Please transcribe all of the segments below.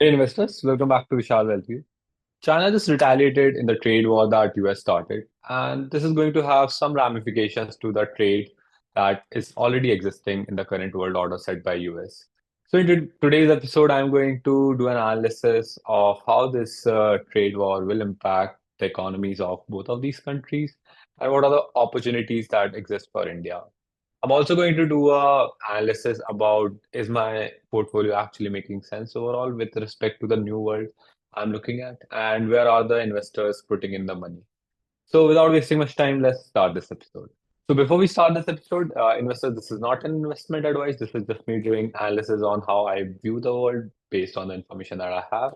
Hey investors, welcome back to Vishal Vealth View. China just retaliated in the trade war that US started, and this is going to have some ramifications to the trade that is already existing in the current world order set by US. So in today's episode, I'm going to do an analysis of how this trade war will impact the economies of both of these countries and what are the opportunities that exist for India. I'm also going to do a analysis about is my portfolio actually making sense overall with respect to the new world I'm looking at, and where are the investors putting in the money. So without wasting much time, let's start this episode. So before we start this episode, investors, this is not an investment advice. This is just me doing analysis on how I view the world based on the information that I have.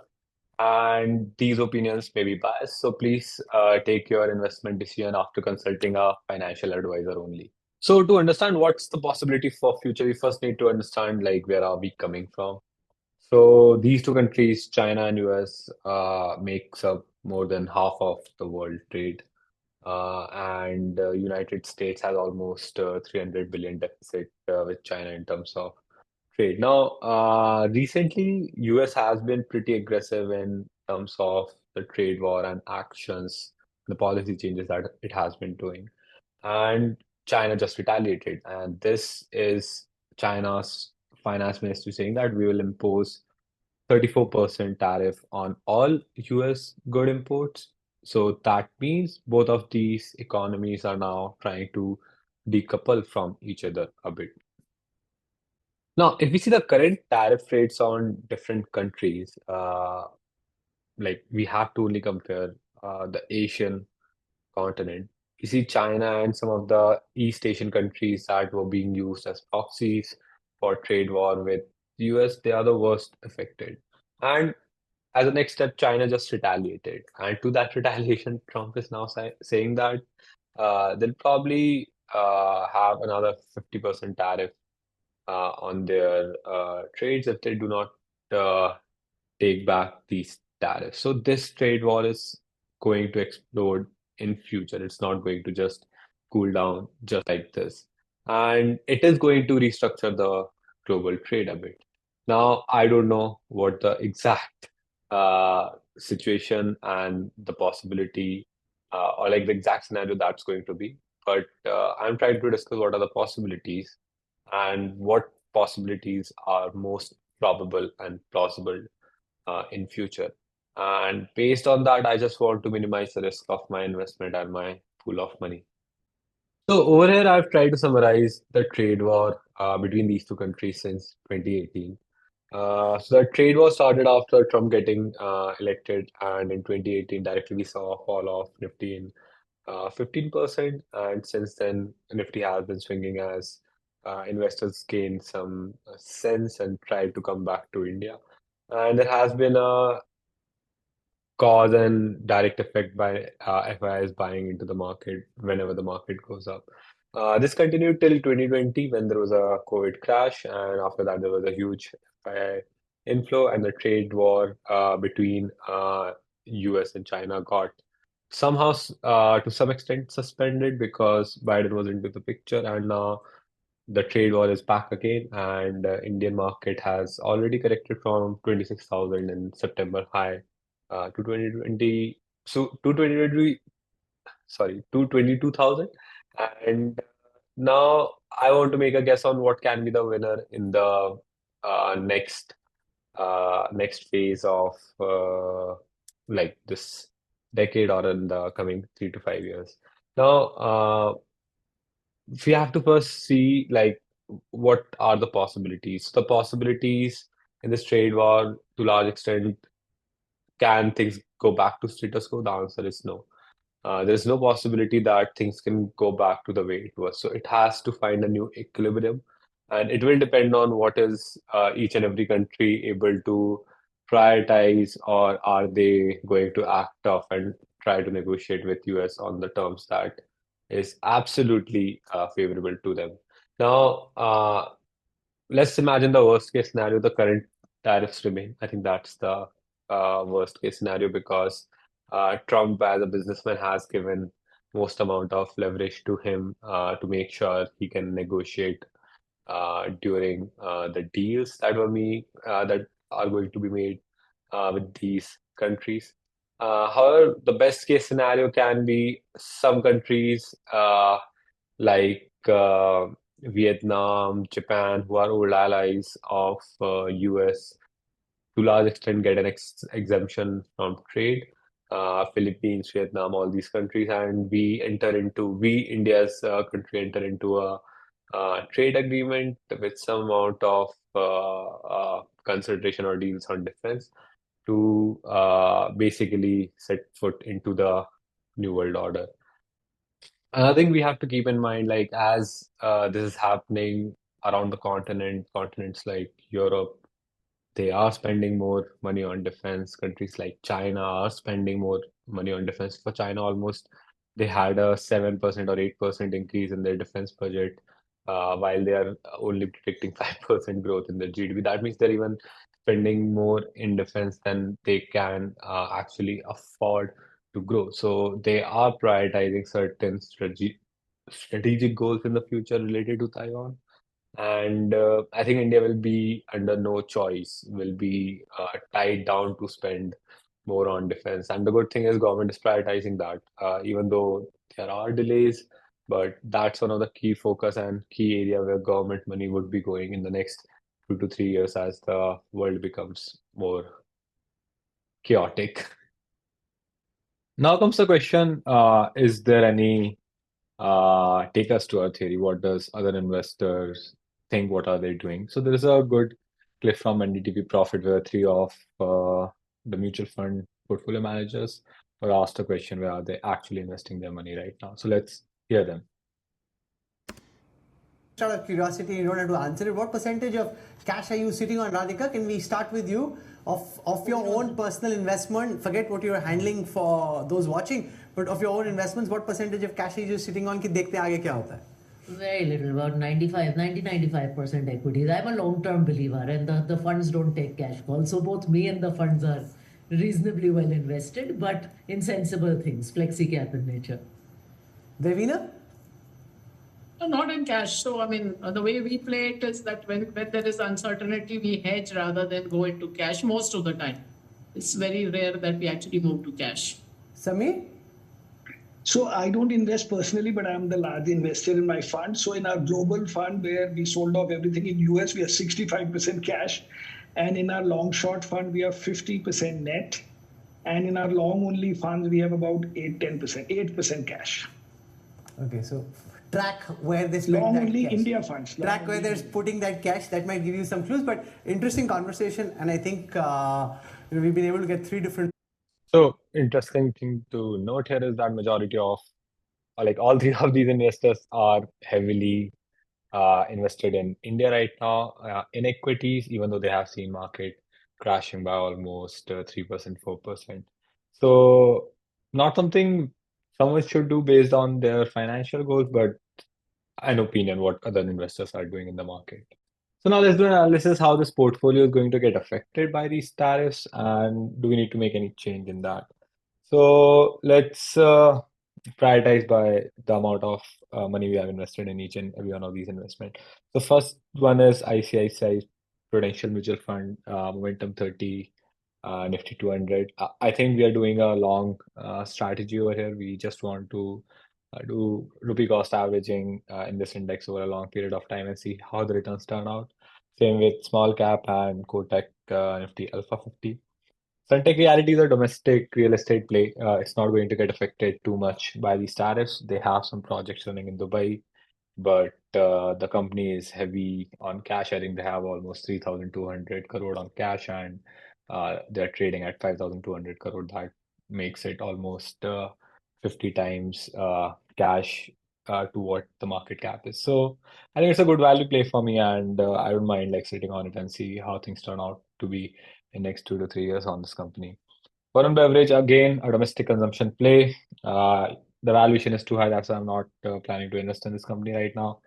And these opinions may be biased, so please take your investment decision after consulting a financial advisor only. So to understand what's the possibility for future, we first need to understand like where are we coming from. So these two countries, China and US, makes up more than half of the world trade, and United States has almost 300 billion deficit with China in terms of trade. Now, recently, US has been pretty aggressive in terms of the trade war and actions, the policy changes that it has been doing. And China just retaliated. And this is China's finance ministry saying that we will impose 34% tariff on all US good imports. So that means both of these economies are now trying to decouple from each other a bit. Now, if we see the current tariff rates on different countries, like we have to only compare the Asian continent. You see China and some of the East Asian countries that were being used as proxies for trade war with US, they are the worst affected. And as a next step, China just retaliated. And to that retaliation, Trump is now saying that they'll probably have another 50% tariff on their trades if they do not uh, take back these tariffs. So this trade war is going to explode in future. It's not going to just cool down just like this. And it is going to restructure the global trade a bit. Now, I don't know what the exact uh, situation and the possibility or like the exact scenario that's going to be, but I'm trying to discuss what are the possibilities and what possibilities are most probable and plausible in future. And based on that, I just want to minimize the risk of my investment and my pool of money. So over here, I've tried to summarize the trade war between these two countries since 2018. So the trade war started after Trump getting elected, and in 2018, directly we saw a fall of Nifty in 15%, and since then, Nifty has been swinging as investors gain some sense and try to come back to India. And there has been a cause and direct effect by FIs buying into the market whenever the market goes up. This continued till 2020 when there was a COVID crash, and after that there was a huge FI inflow, and the trade war between US and China got somehow to some extent suspended because Biden was into the picture, and now the trade war is back again, and Indian market has already corrected from 26,000 in September high to 2020, so to 2020, sorry, to 22,000. And now I want to make a guess on what can be the winner in the next phase of like this decade or in the coming 3 to 5 years. Now, we have to first see like what are the possibilities. The possibilities in this trade war, to large extent, can things go back to status quo? The answer is no. There is no possibility that things can go back to the way it was. So it has to find a new equilibrium, and it will depend on what is each and every country able to prioritize, or are they going to act tough and try to negotiate with US on the terms that is absolutely favorable to them. Now, let's imagine the worst case scenario, the current tariffs remain. I think that's the worst case scenario because Trump, as a businessman, has given most amount of leverage to him to make sure he can negotiate during the deals that are going to be made. with these countries. However, the best case scenario can be some countries like Vietnam, Japan, who are old allies of US, to large extent get an exemption from trade. Philippines, Vietnam, all these countries, and we, India's country, enter into a trade agreement with some amount of consideration or deals on defense to basically set foot into the new world order. Another thing we have to keep in mind, like as this is happening around the continents like Europe, they are spending more money on defense. Countries like China are spending more money on defense. For China, almost they had a 7% or 8% increase in their defense budget, while they are only predicting 5% growth in their GDP. That means they're even spending more in defense than they can actually afford to grow. So they are prioritizing certain strategic goals in the future related to Taiwan. And I think India will be under no choice, will be tied down to spend more on defense. And the good thing is government is prioritizing that, even though there are delays, but that's one of the key focus and key area where government money would be going in the next 2 to 3 years as the world becomes more chaotic. Now comes the question, is there any take us to our theory. What does other investors think? What are they doing? So there is a good clip from NDTV Profit where three of the mutual fund portfolio managers were asked a question where are they actually investing their money right now. So let's hear them. Out of curiosity, you don't have to answer it. What percentage of cash are you sitting on, Radhika? Can we start with you? Of your own personal investment, forget what you're handling for those watching, but of your own investments, what percentage of cash are you sitting on? कि देखते आगे क्या होता है? Very little, about 95% equities. I'm a long-term believer, and the funds don't take cash calls. So both me and the funds are reasonably well invested, but in sensible things, flexi cap in nature. Devina? Not in cash. So, I mean, the way we play it is that when there is uncertainty, we hedge rather than go into cash most of the time. It's very rare that we actually move to cash. Samir? So I don't invest personally, but I'm the large investor in my fund. So in our global fund, where we sold off everything in US, we are 65% cash. And in our long short fund, we are 50% net. And in our long only funds, we have about 8% cash. Okay, so track where they spend long that only cash. India funds. Track where they're putting that cash. That might give you some clues, but interesting conversation. And I think we've been able to get three different. So interesting thing to note here is that majority of like all three of these investors are heavily invested in India right now in equities, even though they have seen market crashing by almost 3%, 4%. So not something someone should do based on their financial goals, but an opinion what other investors are doing in the market. So now let's do an analysis how this portfolio is going to get affected by these tariffs and do we need to make any change in that? So let's prioritize by the amount of money we have invested in each and every one of these investments. The first one is ICICI Prudential Mutual Fund, Momentum 30, Nifty 200. I think we are doing a long strategy over here. We just want to do rupee cost averaging in this index over a long period of time and see how the returns turn out. Same with small cap and Kotak Nifty Alpha 50. Suntech Reality is a domestic real estate play. It's not going to get affected too much by these tariffs. They have some projects running in Dubai, but the company is heavy on cash. I think they have almost 3,200 crore on cash and they're trading at 5,200 crore. That makes it almost 50 times cash to what the market cap is. So I think it's a good value play for me and I don't mind like sitting on it and see how things turn out to be in next 2 to 3 years on this company. Foreign beverage, again, a domestic consumption play. The valuation is too high. That's why I'm not planning to invest in this company right now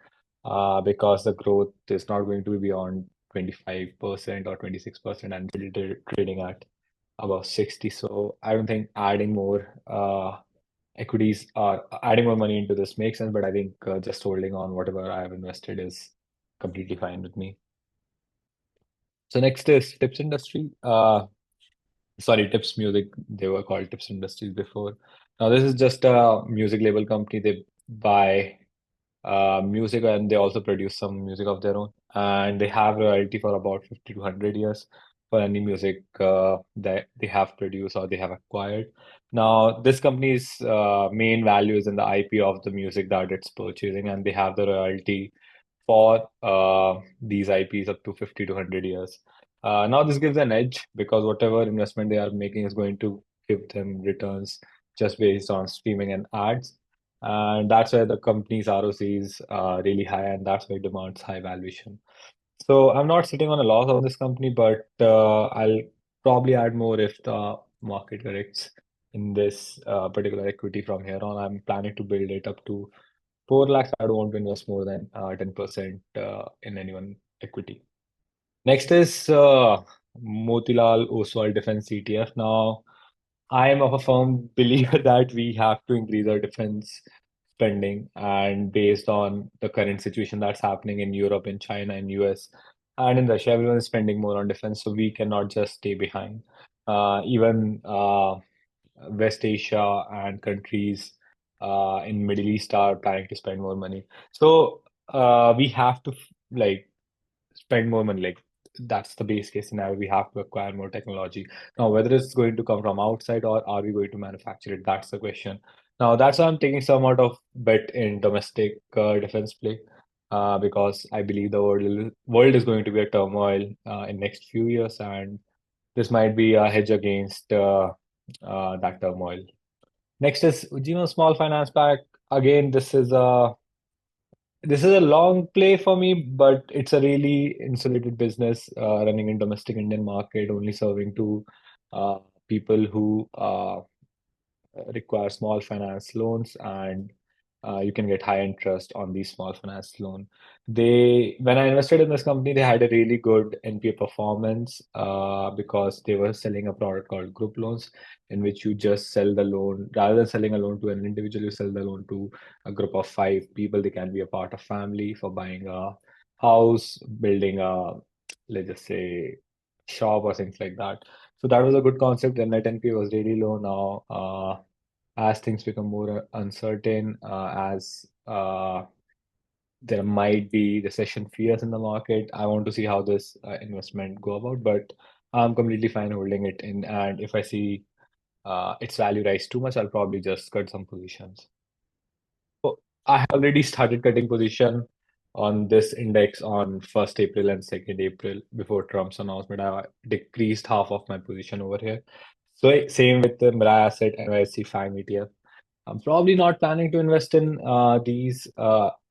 because the growth is not going to be beyond 25% or 26% and still trading at above 60. So I don't think adding more equities or adding more money into this makes sense. But I think just holding on whatever I have invested is completely fine with me. So next is tips industry. Sorry, Tips Music. They were called Tips Industries before. Now this is just a music label company. They buy music and they also produce some music of their own. And they have royalty for about 50 to 100 years for any music that they have produced or they have acquired. Now, this company's main value is in the IP of the music that it's purchasing, and they have the royalty for these IPs up to 50 to 100 years. Now, this gives an edge because whatever investment they are making is going to give them returns just based on streaming and ads. And that's why the company's ROC is really high, and that's why it demands high valuation. So I'm not sitting on a loss on this company, but I'll probably add more if the market corrects in this particular equity from here on. I'm planning to build it up to 4 lakhs. I don't want to invest more than 10% in any one equity. Next is Motilal Oswal Defense ETF. Now, I am of a firm believer that we have to increase our defense spending, and based on the current situation that's happening in Europe, in China, in US, and in Russia, everyone is spending more on defense, so we cannot just stay behind. Even West Asia and countries in Middle East are planning to spend more money. So we have to like spend more money. Like that's the base case scenario. We have to acquire more technology. Now, whether it's going to come from outside or are we going to manufacture it? That's the question. Now, that's why I'm taking some amount of bet in domestic defense play. Because I believe the world is going to be a turmoil in next few years, and this might be a hedge against that turmoil. Next is, small finance pack. Again, this is a long play for me, but it's a really insulated business running in domestic Indian market, only serving to people who require small finance loans, and you can get high interest on these small finance loan. When I invested in this company, they had a really good NPA performance because they were selling a product called group loans, in which you just sell the loan rather than selling a loan to an individual. You sell the loan to a group of 5 people. They can be a part of family for buying a house, building a, let's just say, shop or things like that. So that was a good concept. The net NPA was really low now. As things become more uncertain, as there might be recession fears in the market, I want to see how this investment go about. But I'm completely fine holding it in, and if I see its value rise too much, I'll probably just cut some positions. So I have already started cutting position on this index on 1st April and 2nd April before Trump's announcement. I decreased half of my position over here. So same with the Mirai Asset NYSE FANG ETF. I'm probably not planning to invest in these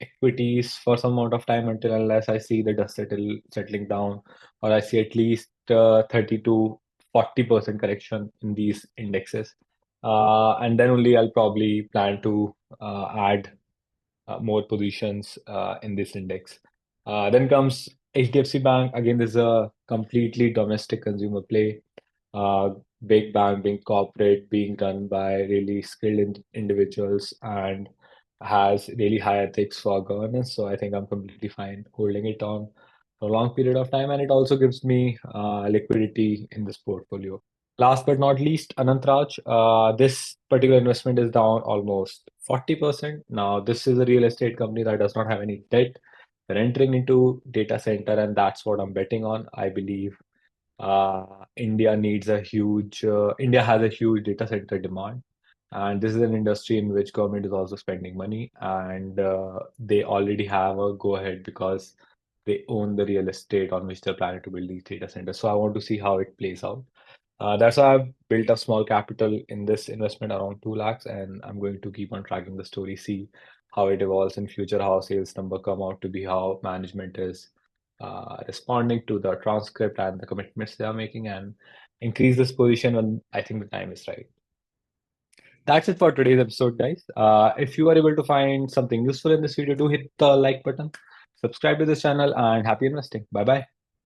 equities for some amount of time until unless I see the dust settling down, or I see at least 30 to 40% correction in these indexes. And then only I'll probably plan to add more positions in this index. Then comes HDFC Bank. Again, this is a completely domestic consumer play. Big bank being corporate, being run by really skilled individuals, and has really high ethics for governance. So I think I'm completely fine holding it on for a long period of time, and it also gives me liquidity in this portfolio. Last but not least, Anantraj. This particular investment is down almost 40%. Now, this is a real estate company that does not have any debt. They're entering into data center, and that's what I'm betting on. I believe India has a huge data center demand, and this is an industry in which government is also spending money, and they already have a go ahead because they own the real estate on which they're planning to build these data centers. So I want to see how it plays out. That's why I've built a small capital in this investment around 2 lakhs, and I'm going to keep on tracking the story, see how it evolves in future, how sales number come out to be, how management is responding to the transcript and the commitments they are making, and increase this position when I think the time is right. That's it for today's episode, guys. If you are able to find something useful in this video, do hit the like button, subscribe to this channel, and happy investing. Bye bye.